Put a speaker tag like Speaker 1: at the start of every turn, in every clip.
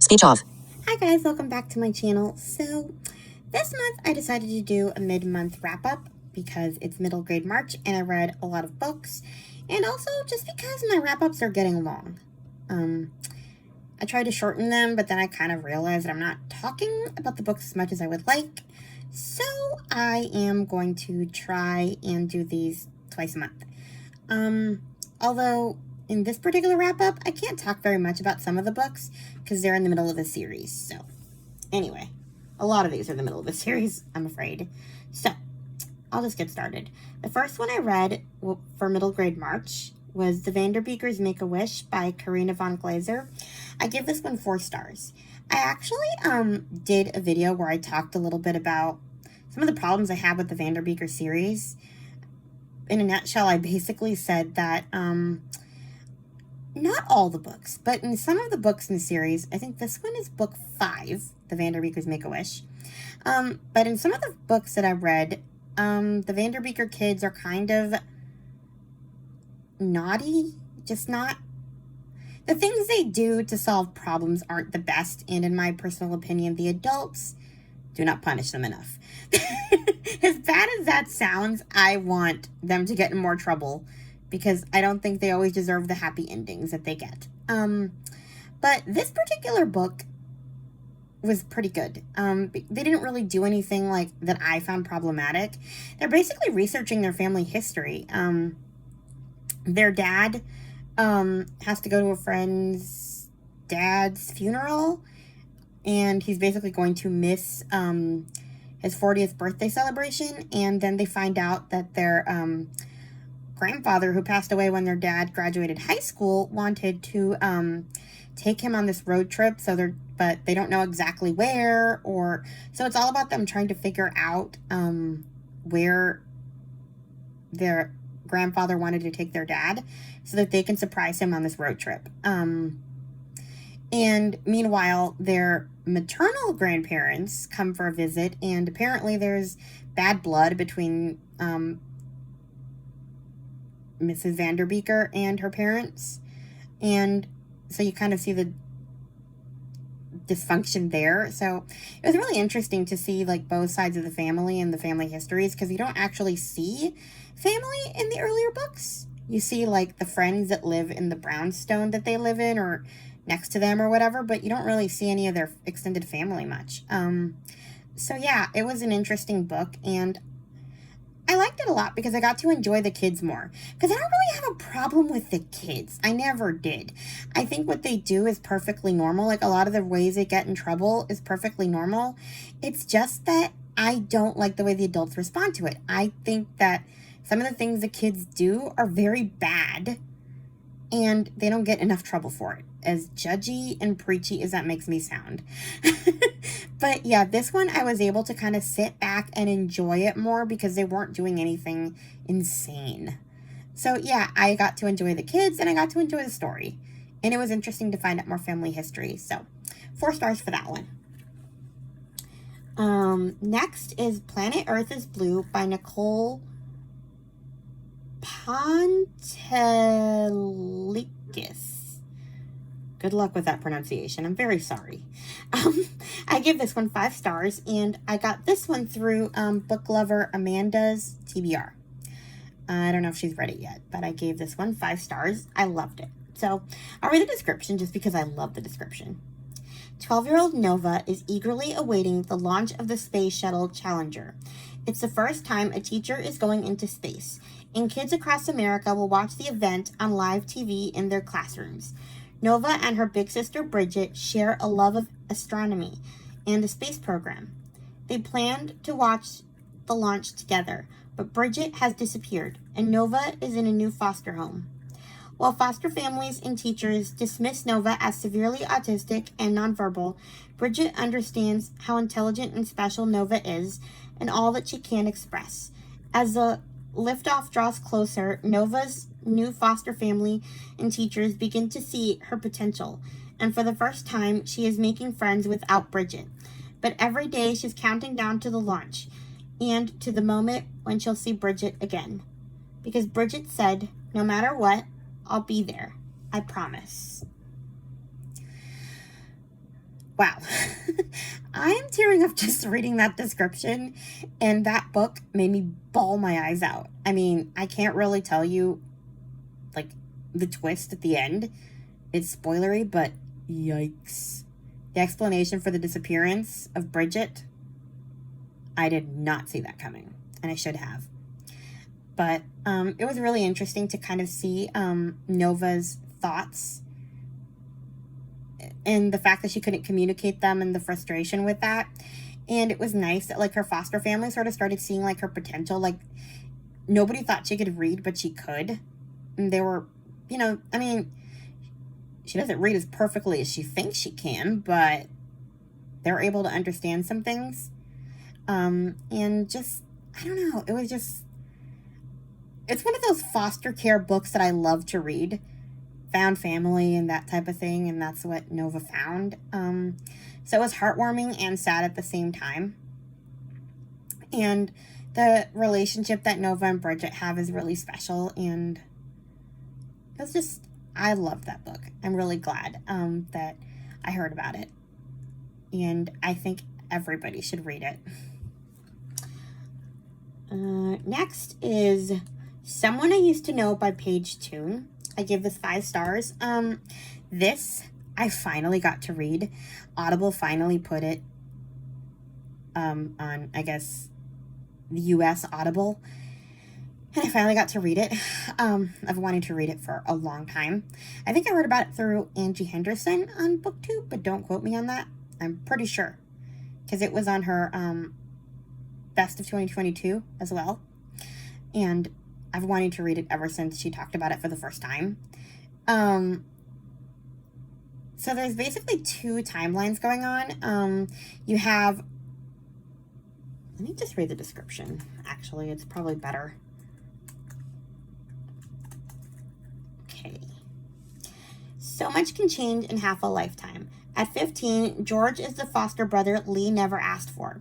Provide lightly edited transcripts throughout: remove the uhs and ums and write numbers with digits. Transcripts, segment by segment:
Speaker 1: Speech off.
Speaker 2: Hi guys, welcome back to my channel. So this month I decided to do a mid-month wrap-up because it's middle grade March and I read a lot of books, and also just because my wrap-ups are getting long. I tried to shorten them, but then I kind of realized that I'm not talking about the books as much as I would like, so I am going to try and do these twice a month. Although in this particular wrap-up, I can't talk very much about some of the books because they're in the middle of the series. So anyway, a lot of these are in the middle of the series, I'm afraid. So I'll just get started. The first one I read for middle grade March was The Vanderbeekers Make-A-Wish by Karina von Glaser. I give this one 4 stars. I actually did a video where I talked a little bit about some of the problems I have with the Vanderbeeker series. In a nutshell, I basically said that not all the books, but in some of the books in the series, I think this one is book 5, The Vanderbeekers Make-A-Wish. But in some of the books that I read, the Vanderbeeker kids are kind of naughty, just not. The things they do to solve problems aren't the best, and in my personal opinion, the adults do not punish them enough. As bad as that sounds, I want them to get in more trouble because I don't think they always deserve the happy endings that they get. But this particular book was pretty good. They didn't really do anything like that I found problematic. They're basically researching their family history. Their dad has to go to a friend's dad's funeral, and he's basically going to miss his 40th birthday celebration, and then they find out that their grandfather, who passed away when their dad graduated high school, wanted to take him on this road trip, but they don't know exactly where, so it's all about them trying to figure out where their grandfather wanted to take their dad so that they can surprise him on this road trip. And meanwhile, their maternal grandparents come for a visit, and apparently there's bad blood between Mrs. Vanderbeeker and her parents. And so you kind of see the dysfunction there. So it was really interesting to see like both sides of the family and the family histories, because you don't actually see family in the earlier books. You see like the friends that live in the brownstone that they live in or next to them or whatever, but you don't really see any of their extended family much. So yeah, it was an interesting book, and I liked it a lot because I got to enjoy the kids more. Because I don't really have a problem with the kids. I never did. I think what they do is perfectly normal. Like a lot of the ways they get in trouble is perfectly normal. It's just that I don't like the way the adults respond to it. I think that some of the things the kids do are very bad, and they don't get enough trouble for it, as judgy and preachy as that makes me sound. But yeah, this one I was able to kind of sit back and enjoy it more because they weren't doing anything insane. So yeah, I got to enjoy the kids and I got to enjoy the story. And it was interesting to find out more family history. So 4 stars for that one. Next is Planet Earth is Blue by Nicole Pontelikis. Good luck with that pronunciation. I'm very sorry. I give this one 5 stars, and I got this one through book lover Amanda's TBR. I don't know if she's read it yet, but I gave this one 5 stars. I loved it. So I'll read the description just because I love the description. 12-year-old Nova is eagerly awaiting the launch of the space shuttle Challenger. It's the first time a teacher is going into space, and kids across America will watch the event on live TV in their classrooms. Nova and her big sister Bridget share a love of astronomy and the space program. They planned to watch the launch together, but Bridget has disappeared, and Nova is in a new foster home. While foster families and teachers dismiss Nova as severely autistic and nonverbal, Bridget understands how intelligent and special Nova is and all that she can express. As the liftoff draws closer, Nova's new foster family and teachers begin to see her potential, and for the first time, she is making friends without Bridget. But every day, she's counting down to the launch and to the moment when she'll see Bridget again. Because Bridget said, no matter what, I'll be there. I promise. wow. I am tearing up just reading that description, and that book made me bawl my eyes out. I mean, I can't really tell you, like, the twist at the end. It's spoilery, but yikes. The explanation for the disappearance of Bridget, I did not see that coming, and I should have. But it was really interesting to kind of see Nova's thoughts and the fact that she couldn't communicate them and the frustration with that. And it was nice that, like, her foster family sort of started seeing, like, her potential. Like, nobody thought she could read, but she could. And they were, I mean, she doesn't read as perfectly as she thinks she can, but they're able to understand some things. And just, I don't know, it was just, it's one of those foster care books that I love to read. Found family and that type of thing, and that's what Nova found. So it was heartwarming and sad at the same time. And the relationship that Nova and Bridget have is really special, and it was just, I love that book. I'm really glad that I heard about it, and I think everybody should read it. Next is Someone I Used to Know by Paige Toon. I give this 5 stars. This I finally got to read. Audible finally put it on, I guess, the US Audible. And I finally got to read it. I've wanted to read it for a long time. I think I heard about it through Angie Henderson on BookTube, but don't quote me on that. I'm pretty sure. Because it was on her Best of 2022 as well. And I've wanted to read it ever since she talked about it for the first time. So there's basically 2 timelines going on. You have, let me just read the description. Actually, it's probably better. Okay. So much can change in half a lifetime. At 15, George is the foster brother Lee never asked for.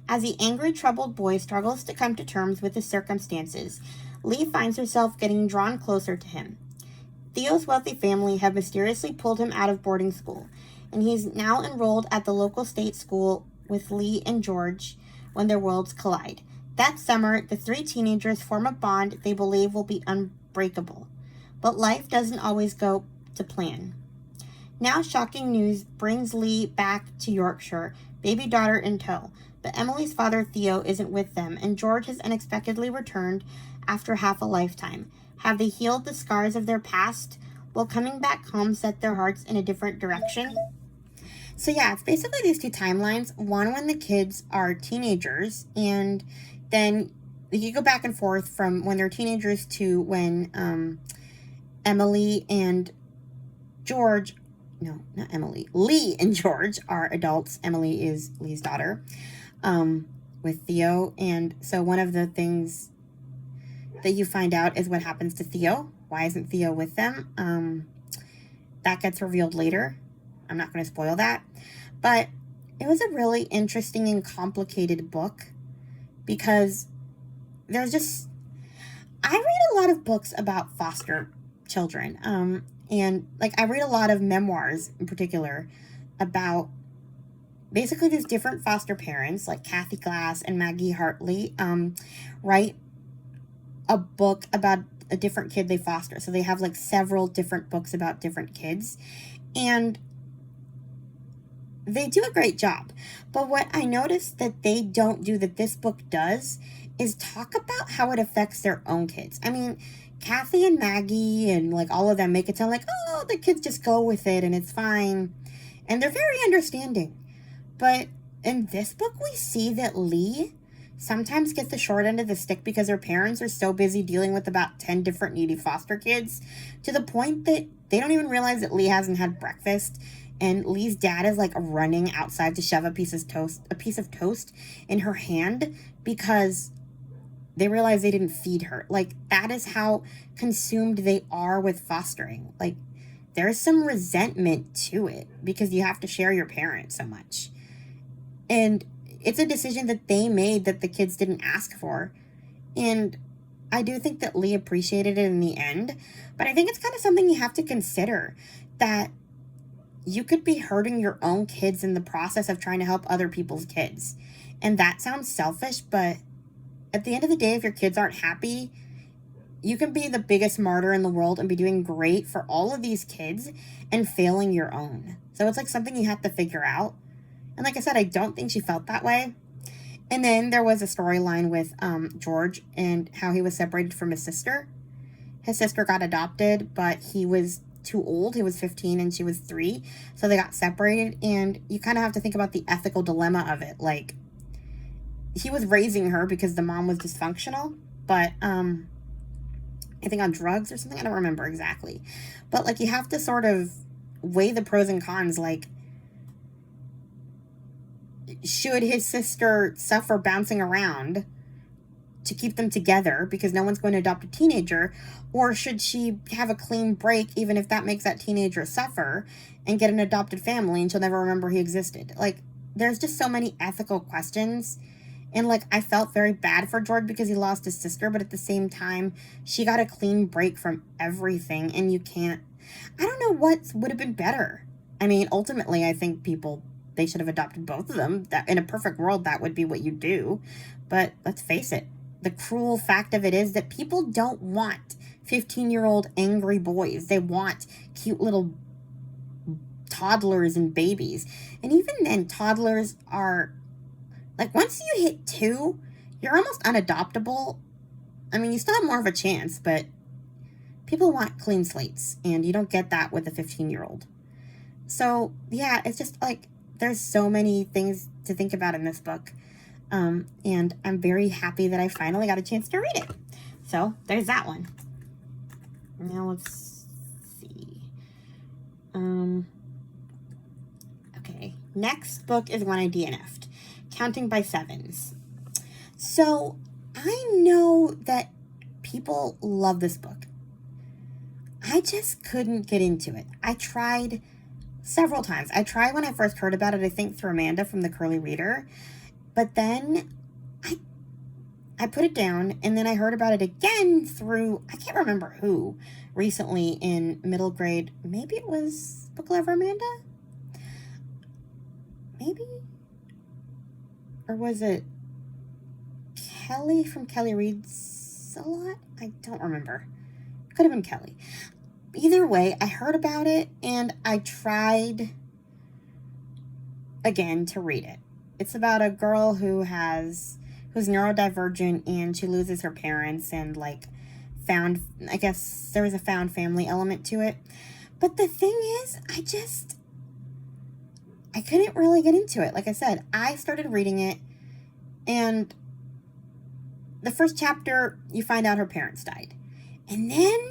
Speaker 2: As the angry, troubled boy struggles to come to terms with his circumstances, Lee finds herself getting drawn closer to him. Theo's wealthy family have mysteriously pulled him out of boarding school, and he's now enrolled at the local state school with Lee and George when their worlds collide. That summer, the 3 teenagers form a bond they believe will be unbreakable. But life doesn't always go to plan. Now shocking news brings Lee back to Yorkshire, baby daughter in tow. But Emily's father, Theo, isn't with them, and George has unexpectedly returned after half a lifetime. Have they healed the scars of their past? Will coming back home set their hearts in a different direction? So yeah, it's basically these 2 timelines. One when the kids are teenagers, and then you go back and forth from when they're teenagers to when Emily and George, no, not Emily, Lee and George are adults. Emily is Lee's daughter. With Theo, and so one of the things that you find out is what happens to Theo. Why isn't Theo with them? That gets revealed later. I'm not going to spoil that, but it was a really interesting and complicated book because there's just, I read a lot of books about foster children, and like I read a lot of memoirs in particular about basically these different foster parents, like Kathy Glass and Maggie Hartley, write a book about a different kid they foster. So they have like several different books about different kids, and they do a great job. But what I noticed that they don't do that this book does is talk about how it affects their own kids. I mean, Kathy and Maggie and like all of them make it sound like, oh, the kids just go with it and it's fine. And they're very understanding. But in this book, we see that Lee sometimes gets the short end of the stick because her parents are so busy dealing with about 10 different needy foster kids to the point that they don't even realize that Lee hasn't had breakfast. And Lee's dad is like running outside to shove a piece of toast in her hand because they realize they didn't feed her. Like, that is how consumed they are with fostering. Like, there's some resentment to it because you have to share your parents so much. And it's a decision that they made that the kids didn't ask for. And I do think that Lee appreciated it in the end. But I think it's kind of something you have to consider, that you could be hurting your own kids in the process of trying to help other people's kids. And that sounds selfish, but at the end of the day, if your kids aren't happy, you can be the biggest martyr in the world and be doing great for all of these kids and failing your own. So it's like something you have to figure out. And like I said, I don't think she felt that way. And then there was a storyline with George and how he was separated from his sister. His sister got adopted, but he was too old. He was 15 and she was 3. So they got separated. And you kind of have to think about the ethical dilemma of it. Like, he was raising her because the mom was dysfunctional, but I think on drugs or something. I don't remember exactly. But, like, you have to sort of weigh the pros and cons. Like, should his sister suffer bouncing around to keep them together because no one's going to adopt a teenager? Or should she have a clean break, even if that makes that teenager suffer, and get an adopted family and she'll never remember he existed? Like, there's just so many ethical questions. And, like, I felt very bad for George because he lost his sister, but at the same time, she got a clean break from everything, and you can't... I don't know what would have been better. I mean, ultimately, I think they should have adopted both of them. That in a perfect world, that would be what you do. But let's face it, the cruel fact of it is that people don't want 15-year-old angry boys. They want cute little toddlers and babies. And even then, toddlers are... Like, once you hit 2, you're almost unadoptable. I mean, you still have more of a chance, but people want clean slates, and you don't get that with a 15-year-old. So, yeah, it's just, like, there's so many things to think about in this book, and I'm very happy that I finally got a chance to read it. So, there's that one. Now, let's see. Okay, next book is one I DNF'd. Counting by Sevens. So, I know that people love this book. I just couldn't get into it. I tried several times. I tried when I first heard about it, I think through Amanda from the Curly Reader. But then I put it down, and then I heard about it again through, I can't remember who, recently in middle grade. Maybe it was Book Lover Amanda? Maybe? Or was it Kelly from Kelly Reads a Lot? I don't remember. Could have been Kelly. Either way, I heard about it and I tried again to read it. It's about a girl who's neurodivergent and she loses her parents and I guess there was a found family element to it. But the thing is, I couldn't really get into it. Like I said, I started reading it, and the first chapter, you find out her parents died. And then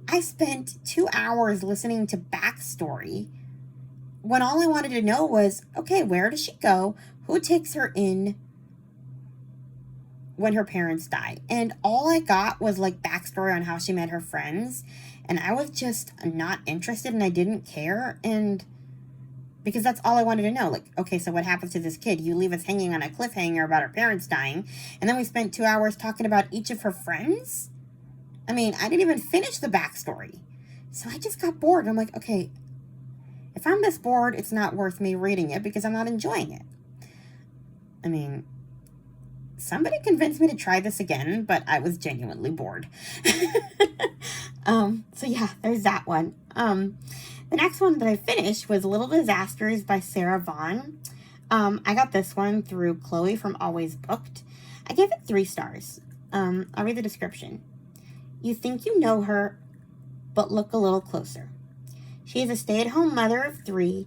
Speaker 2: I spent 2 hours listening to backstory when all I wanted to know was, okay, where does she go? Who takes her in when her parents die? And all I got was backstory on how she met her friends. And I was just not interested, and I didn't care. And because that's all I wanted to know. Okay, so what happens to this kid? You leave us hanging on a cliffhanger about her parents dying, and then we spent 2 hours talking about each of her friends? I mean, I didn't even finish the backstory. So I just got bored. I'm like, okay, if I'm this bored, it's not worth me reading it because I'm not enjoying it. I mean, somebody convinced me to try this again, but I was genuinely bored. So yeah, there's that one. The next one that I finished was Little Disasters by Sarah Vaughn. I got this one through Chloe from Always Booked. I gave it 3 stars. I'll read the description. You think you know her, but look a little closer. She is a stay-at-home mother of 3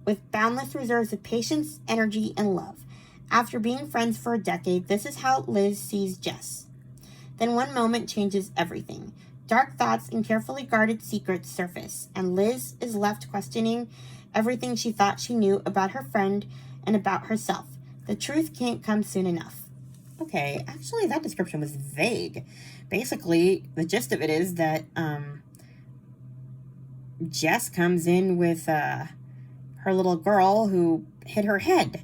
Speaker 2: with boundless reserves of patience, energy, and love. After being friends for a decade, this is how Liz sees Jess. Then one moment changes everything. Dark thoughts and carefully guarded secrets surface, and Liz is left questioning everything she thought she knew about her friend and about herself. The truth can't come soon enough. Okay, actually that description was vague. Basically, the gist of it is that Jess comes in with her little girl who hit her head.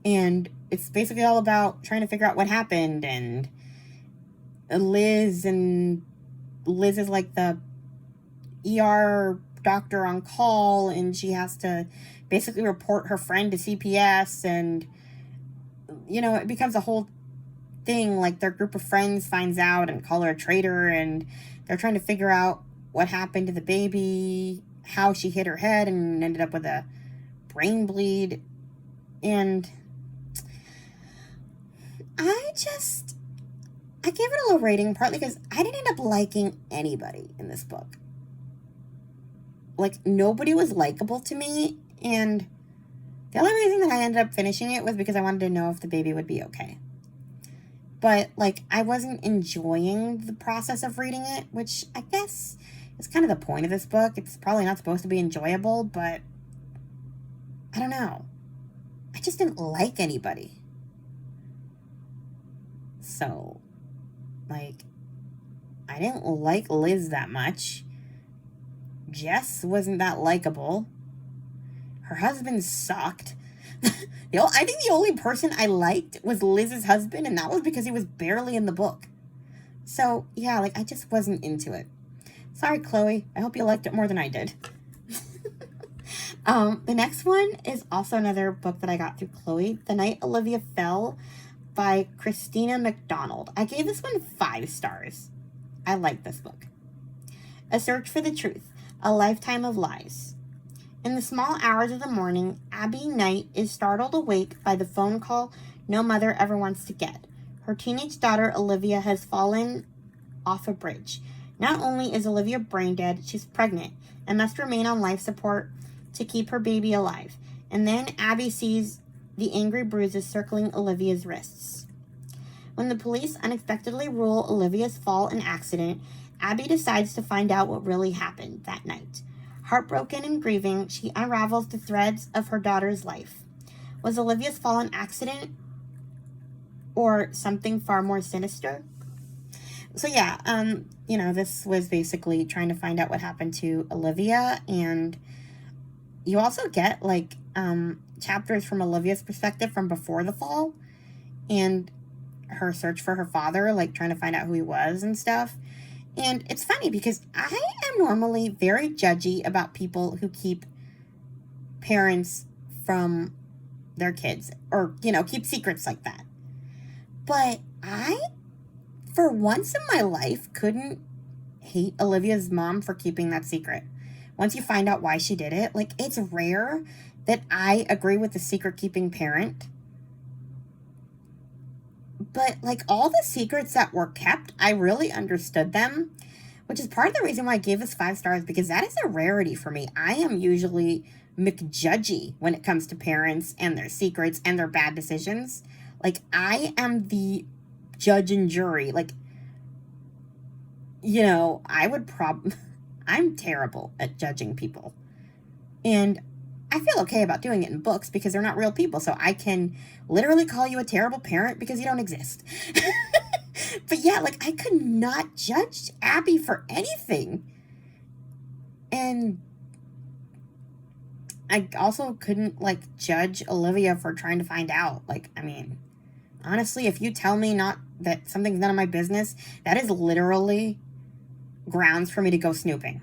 Speaker 2: And it's basically all about trying to figure out what happened, and Liz is like the ER doctor on call, and she has to basically report her friend to CPS, and, you know, it becomes a whole thing. Like, their group of friends finds out and call her a traitor, and they're trying to figure out what happened to the baby, how she hit her head and ended up with a brain bleed. And I gave it a low rating, partly because I didn't end up liking anybody in this book. Like, nobody was likable to me, and the only reason that I ended up finishing it was because I wanted to know if the baby would be okay. But, like, I wasn't enjoying the process of reading it, which I guess is kind of the point of this book. It's probably not supposed to be enjoyable, but I don't know. I just didn't like anybody. So, like, I didn't like Liz that much. Jess wasn't that likable. Her husband sucked. I think the only person I liked was Liz's husband, and that was because he was barely in the book. So, yeah, like, I just wasn't into it. Sorry, Chloe. I hope you liked it more than I did. The next one is also another book that I got through Chloe, The Night Olivia Fell by Christina McDonald. I gave this one 5 stars. I like this book. A Search for the Truth, A Lifetime of Lies. In the small hours of the morning, Abby Knight is startled awake by the phone call no mother ever wants to get. Her teenage daughter, Olivia, has fallen off a bridge. Not only is Olivia brain dead, she's pregnant and must remain on life support to keep her baby alive. And then Abby sees the angry bruises circling Olivia's wrists. When the police unexpectedly rule Olivia's fall an accident, Abby decides to find out what really happened that night. Heartbroken and grieving, she unravels the threads of her daughter's life. Was Olivia's fall an accident or something far more sinister? So yeah, this was basically trying to find out what happened to Olivia, and you also get, like, chapters from Olivia's perspective from before the fall, and her search for her father, like, trying to find out who he was and stuff. And it's funny because I am normally very judgy about people who keep parents from their kids, or, keep secrets like that. But I, for once in my life, couldn't hate Olivia's mom for keeping that secret. Once you find out why she did it, like, it's rare that I agree with the secret-keeping parent. But, like, all the secrets that were kept, I really understood them, which is part of the reason why I gave this 5 stars, because that is a rarity for me. I am usually McJudgy when it comes to parents and their secrets and their bad decisions. Like, I am the judge and jury. Like, I'm terrible at judging people. And I feel okay about doing it in books because they're not real people. So I can literally call you a terrible parent because you don't exist. But yeah, like, I could not judge Abby for anything. And I also couldn't, like, judge Olivia for trying to find out. Like, I mean, honestly, if you tell me not that something's none of my business, that is literally grounds for me to go snooping.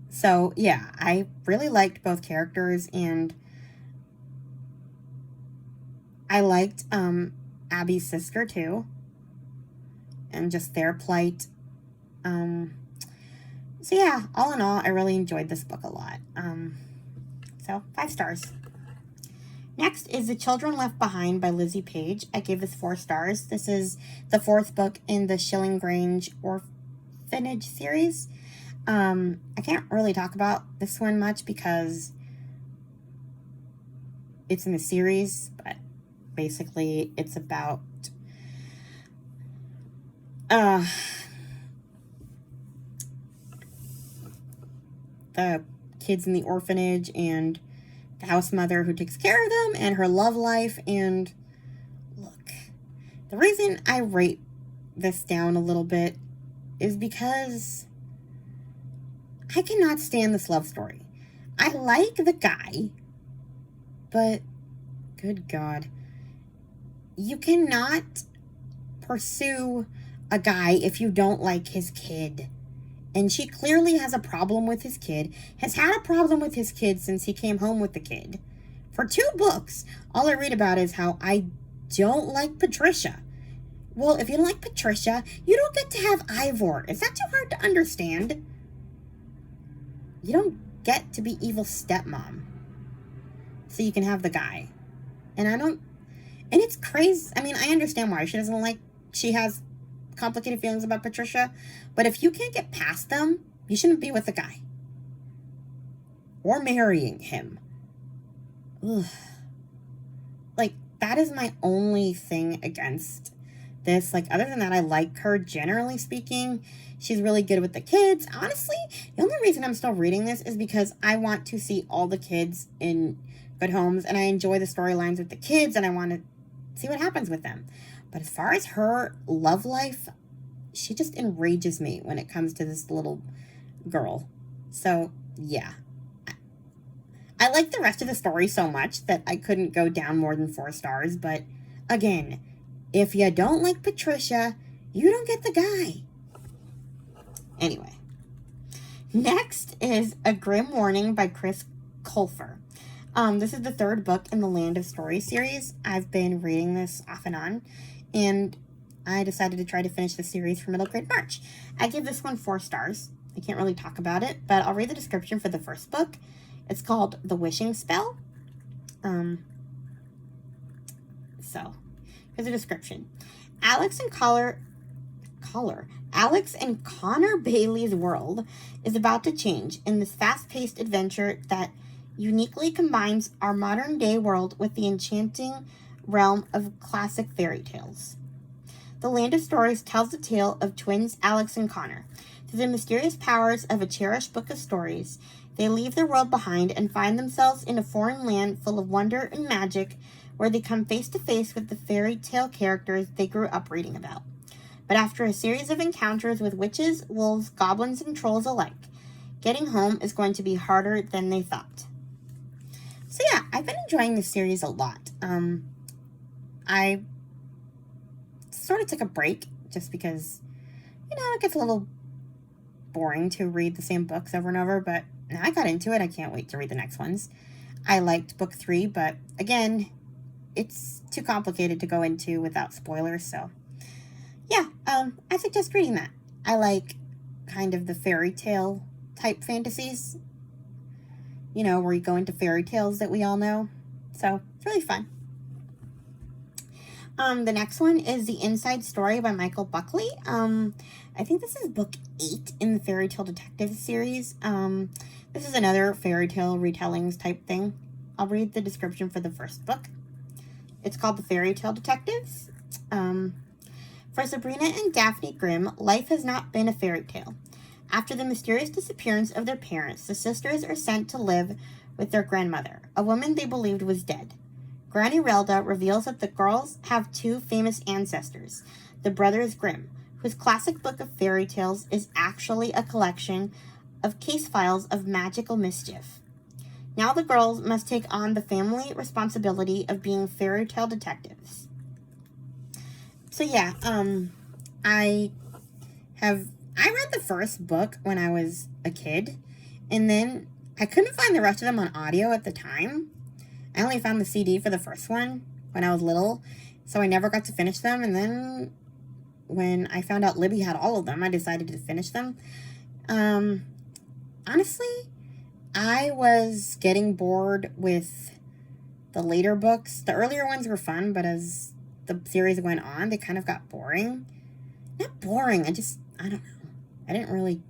Speaker 2: So, yeah, I really liked both characters, and I liked Abby's sister, too, and just their plight. So, yeah, all in all, I really enjoyed this book a lot. So, 5 stars. Next is The Children Left Behind by Lizzie Page. I gave this 4 stars. This is the 4th book in the Shilling Grange Orphanage series. I can't really talk about this one much because it's in the series, but basically it's about the kids in the orphanage and the house mother who takes care of them and her love life. And look, the reason I rate this down a little bit is because I cannot stand this love story. I like the guy, but good God, you cannot pursue a guy if you don't like his kid. And she clearly has a problem with his kid, has had a problem with his kid since he came home with the kid. For 2 books, all I read about is how I don't like Patricia. Well, if you don't like Patricia, you don't get to have Ivor. Is that too hard to understand? You don't get to be evil stepmom. So you can have the guy. And it's crazy. I mean, I understand why she has complicated feelings about Patricia. But if you can't get past them, you shouldn't be with the guy. Or marrying him. Ugh. Like, that is my only thing against this. Like, other than that, I like her, generally speaking. She's really good with the kids. Honestly, the only reason I'm still reading this is because I want to see all the kids in good homes, and I enjoy the storylines with the kids, and I want to see what happens with them. But as far as her love life, she just enrages me when it comes to this little girl. So, yeah. I like the rest of the story so much that I couldn't go down more than 4 stars, but again, if you don't like Patricia, you don't get the guy. Anyway, next is A Grim Warning by Chris Colfer. This is the 3rd book in the Land of Stories series. I've been reading this off and on, and I decided to try to finish the series for middle grade March. I give this one 4 stars. I can't really talk about it, but I'll read the description for the first book. It's called The Wishing Spell. So, here's a description. Alex and Connor Bailey's world is about to change in this fast-paced adventure that uniquely combines our modern-day world with the enchanting realm of classic fairy tales. The Land of Stories tells the tale of twins Alex and Connor. Through the mysterious powers of a cherished book of stories, they leave their world behind and find themselves in a foreign land full of wonder and magic, where they come face to face with the fairy tale characters they grew up reading about. But after a series of encounters with witches, wolves, goblins, and trolls alike, getting home is going to be harder than they thought. So yeah, I've been enjoying this series a lot. I sort of took a break just because, it gets a little boring to read the same books over and over, but now I got into it. I can't wait to read the next ones. I liked book 3, but again, it's too complicated to go into without spoilers, so yeah, I suggest reading that. I like kind of the fairy tale type fantasies, where you go into fairy tales that we all know, so it's really fun. The next one is The Inside Story by Michael Buckley. I think this is book 8 in the Fairy Tale Detective series. This is another fairy tale retellings type thing. I'll read the description for the first book. It's called The Fairy Tale Detectives. For Sabrina and Daphne Grimm, life has not been a fairy tale. After the mysterious disappearance of their parents, the sisters are sent to live with their grandmother, a woman they believed was dead. Granny Relda reveals that the girls have 2 famous ancestors, the Brothers Grimm, whose classic book of fairy tales is actually a collection of case files of magical mischief. Now the girls must take on the family responsibility of being fairy tale detectives. So yeah, I read the first book when I was a kid, and then I couldn't find the rest of them on audio at the time. I only found the CD for the first one when I was little, so I never got to finish them, and then when I found out Libby had all of them, I decided to finish them. Honestly, I was getting bored with the later books. The earlier ones were fun, but as the series went on, they kind of got boring. Not boring, I don't know. I didn't really...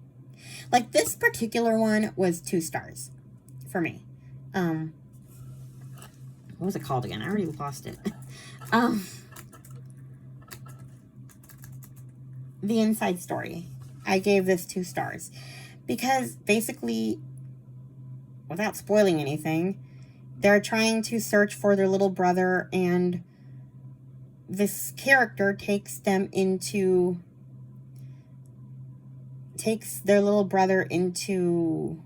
Speaker 2: Like, this particular one was 2 stars for me. What was it called again? I already lost it. The Inside Story. I gave this 2 stars. Because, basically, without spoiling anything, they're trying to search for their little brother, and this character takes their little brother into...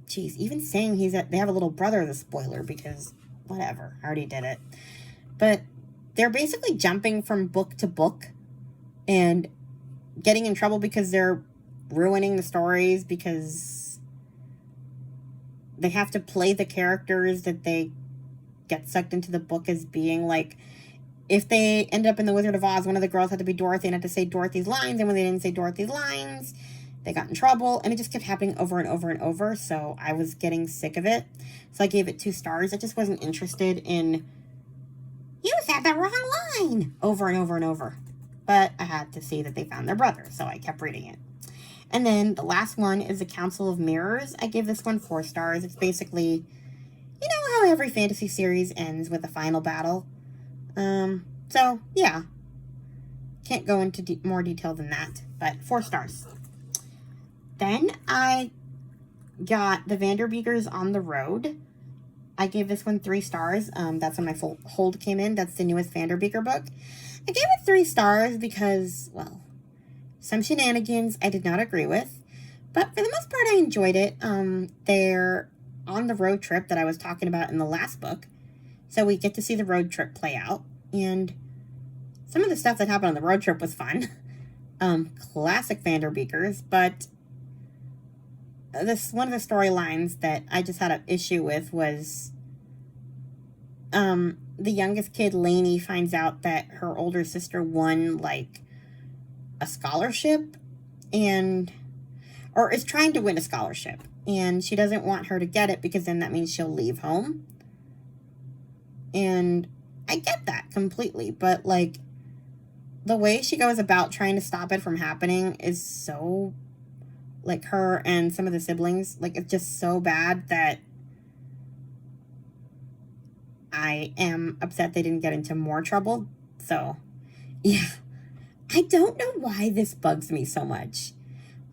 Speaker 2: Jeez, even saying they have a little brother is a spoiler, because whatever, I already did it. But they're basically jumping from book to book, and getting in trouble because they're ruining the stories, because they have to play the characters that they get sucked into the book as being. Like, if they end up in The Wizard of Oz, one of the girls had to be Dorothy and had to say Dorothy's lines, and when they didn't say Dorothy's lines, they got in trouble, and it just kept happening over and over and over, so I was getting sick of it. So I gave it 2 stars. I just wasn't interested in, you said the wrong line, over and over and over. But I had to see that they found their brother, so I kept reading it. And then the last one is The Council of Mirrors. I gave this one 4 stars. It's basically, you know how every fantasy series ends with a final battle? So, yeah. Can't go into more detail than that, but 4 stars. Then I got The Vanderbeekers on the Road. I gave this one 3 stars. That's when my full hold came in. That's the newest Vanderbeeker book. I gave it 3 stars because, well, some shenanigans I did not agree with. But for the most part, I enjoyed it. They're on the road trip that I was talking about in the last book. So we get to see the road trip play out. And some of the stuff that happened on the road trip was fun. Classic Vanderbeekers, but one of the storylines that I just had an issue with was the youngest kid, Lainey, finds out that her older sister won, like, a scholarship, or is trying to win a scholarship, and she doesn't want her to get it because then that means she'll leave home. And I get that completely, but, like, the way she goes about trying to stop it from happening is so, like, her and some of the siblings, like, it's just so bad that I am upset they didn't get into more trouble. So, yeah. I don't know why this bugs me so much.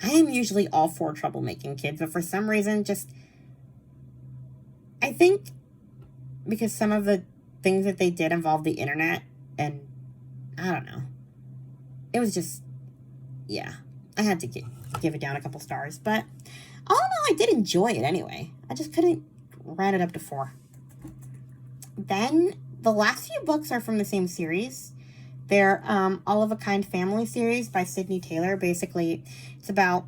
Speaker 2: I am usually all for troublemaking kids, but for some reason, I think because some of the things that they did involve the internet, and I don't know. It was just, yeah. I had to give it down a couple stars, but all in all, I did enjoy it anyway. I just couldn't round it up to 4. Then the last few books are from the same series. They're All of a Kind Family series by Sydney Taylor. Basically, it's about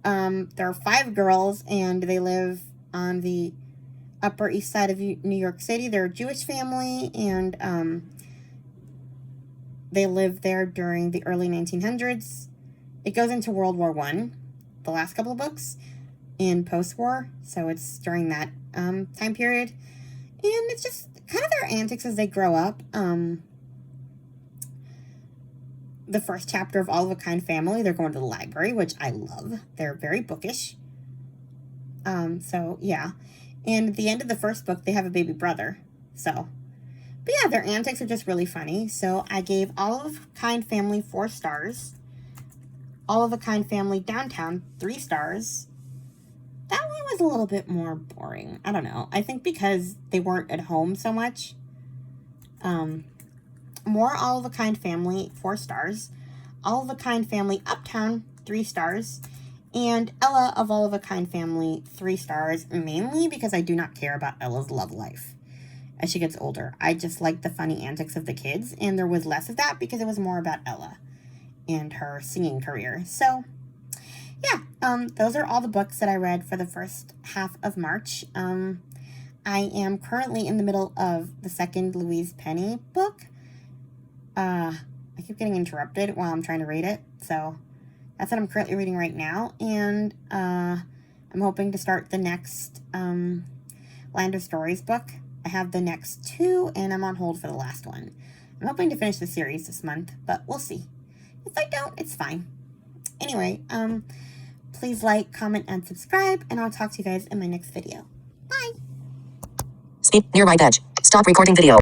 Speaker 2: there are 5 girls, and they live on the Upper East Side of New York City. They're a Jewish family, and they lived there during the early 1900s. It goes into World War I, the last couple of books, and post-war, so it's during that time period. And it's just kind of their antics as they grow up. The first chapter of All of a Kind Family, they're going to the library, which I love. They're very bookish. So, yeah. And at the end of the first book, they have a baby brother. So, but yeah, their antics are just really funny. So, I gave All of a Kind Family 4 stars. All of a Kind Family Downtown 3 stars. That one was a little bit more boring. I don't know. I think because they weren't at home so much. More All of a Kind Family 4 stars. All of a Kind Family Uptown 3 stars. And Ella of All of a Kind Family 3 stars. Mainly because I do not care about Ella's love life as she gets older. I just like the funny antics of the kids. And there was less of that because it was more about Ella and her singing career. So, yeah, those are all the books that I read for the first half of March. I am currently in the middle of the second Louise Penny book. I keep getting interrupted while I'm trying to read it, so that's what I'm currently reading right now, and I'm hoping to start the next Land of Stories book. I have the next 2, and I'm on hold for the last one. I'm hoping to finish the series this month, but we'll see. If I don't, it's fine. Anyway, please like, comment, and subscribe, and I'll talk to you guys in my next video. Bye!
Speaker 1: Speed near right edge. Stop recording video.